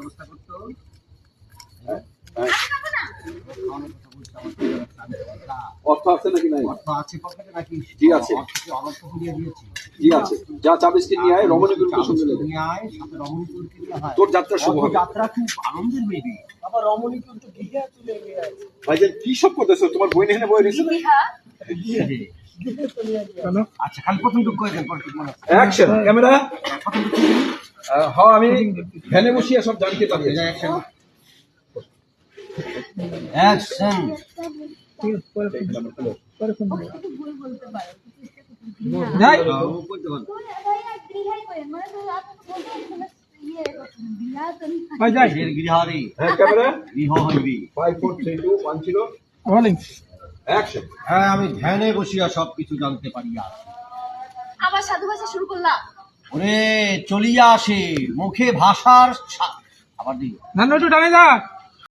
ব্যবস্থা করতো। অর্থ আছে নাকি নাই? অর্থ আছে পকেটে নাকি? জি আছে। অর্থকে অনর্থ করিয়ে দিয়েছি। জি আছে। যা চা বিস্কিট নিয়ে আয়, রমণীপুরকে সঙ্গে লেগে নিয়ে আয়, সাথে রমণীপুরকে নিয়ে আয়। তোর যাত্রা শুভ হবে। যাত্রা খুব আনন্দের হইবে। আবার রমণীপুর তো দীঘা চলে গিয়ে ভাইজান কি সব করতেছো? তোমার বই এখানে বই রয়েছে। আচ্ছা, খালি প্রথম টুক করে দেন, পরে টুক মনে আছে। Action camera. হ্যাঁ, আমি ভ্যানে বসিয়ে সব জানতে পারি। অ্যাকশন। গৃহারি হ্যাঁ ক্যামেরা। গৃহ হইবি। 5 4 3 2 1 0 অ্যাকশন। হ্যাঁ, আমি ধ্যানে বসিয়া সবকিছু জানতে পারিয়া। আবার সাধু ভাষা শুরু করলাম। ওরে চলিয়া আসে মুখে ভাষার আবার দিই। না, একটু টানে যা।